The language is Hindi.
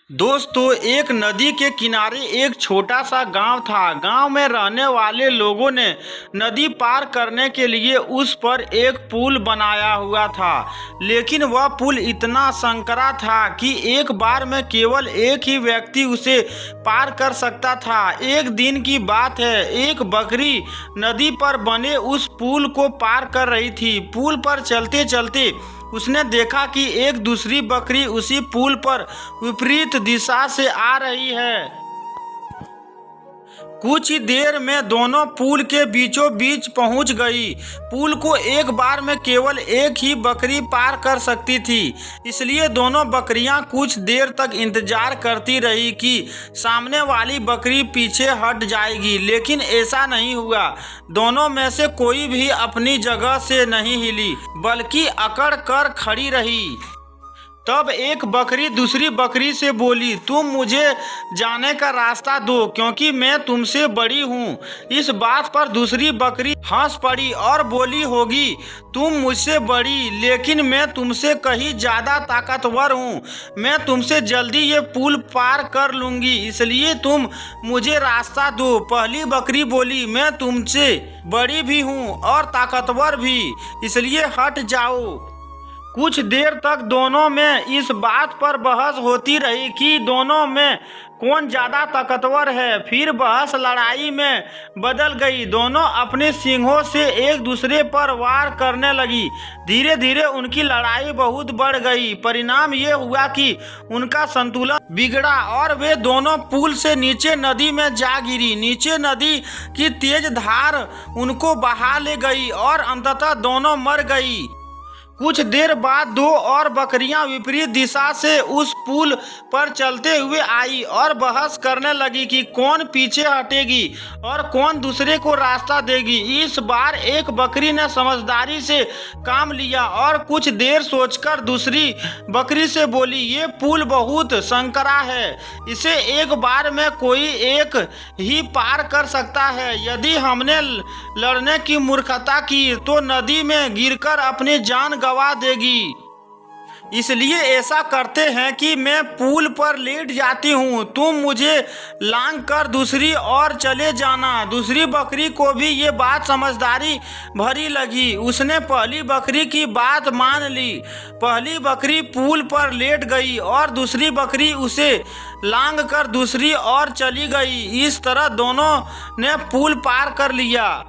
दोस्तों, एक नदी के किनारे एक छोटा सा गांव था। गांव में रहने वाले लोगों ने नदी पार करने के लिए उस पर एक पुल बनाया हुआ था, लेकिन वह पुल इतना संकरा था कि एक बार में केवल एक ही व्यक्ति उसे पार कर सकता था। एक दिन की बात है, एक बकरी नदी पर बने उस पुल को पार कर रही थी। पुल पर चलते चलते उसने देखा कि एक दूसरी बकरी उसी पुल पर विपरीत दिशा से आ रही है। कुछ ही देर में दोनों पुल के बीचों बीच पहुंच गई। पुल को एक बार में केवल एक ही बकरी पार कर सकती थी, इसलिए दोनों बकरियां कुछ देर तक इंतजार करती रही कि सामने वाली बकरी पीछे हट जाएगी, लेकिन ऐसा नहीं हुआ। दोनों में से कोई भी अपनी जगह से नहीं हिली, बल्कि अकड़ कर खड़ी रही। तब एक बकरी दूसरी बकरी से बोली, तुम मुझे जाने का रास्ता दो, क्योंकि मैं तुमसे बड़ी हूँ। इस बात पर दूसरी बकरी हंस पड़ी और बोली होगी, तुम मुझसे बड़ी, लेकिन मैं तुमसे कहीं ज़्यादा ताकतवर हूँ। मैं तुमसे जल्दी ये पुल पार कर लूँगी, इसलिए तुम मुझे रास्ता दो। पहली बकरी बोली, मैं तुमसे बड़ी भी हूँ और ताकतवर भी, इसलिए हट जाओ। कुछ देर तक दोनों में इस बात पर बहस होती रही कि दोनों में कौन ज़्यादा ताकतवर है। फिर बहस लड़ाई में बदल गई। दोनों अपने सींगों से एक दूसरे पर वार करने लगी। धीरे धीरे उनकी लड़ाई बहुत बढ़ गई। परिणाम ये हुआ कि उनका संतुलन बिगड़ा और वे दोनों पुल से नीचे नदी में जा गिरी। नीचे नदी की तेज धार उनको बहा ले गई और अंततः दोनों मर गई। कुछ देर बाद दो और बकरियां विपरीत दिशा से उस पुल पर चलते हुए आई और बहस करने लगी कि कौन पीछे हटेगी और कौन दूसरे को रास्ता देगी। इस बार एक बकरी ने समझदारी से काम लिया और कुछ देर सोचकर दूसरी बकरी से बोली, ये पुल बहुत संकरा है, इसे एक बार में कोई एक ही पार कर सकता है। यदि हमने लड़ने की मूर्खता की तो नदी में गिरकर अपनी जान गवा देगी। इसलिए ऐसा करते हैं कि मैं पुल पर लेट जाती हूँ, तुम मुझे लांग कर दूसरी ओर चले जाना। दूसरी बकरी को भी ये बात समझदारी भरी लगी। उसने पहली बकरी की बात मान ली। पहली बकरी पुल पर लेट गई और दूसरी बकरी उसे लांग कर दूसरी ओर चली गई। इस तरह दोनों ने पुल पार कर लिया।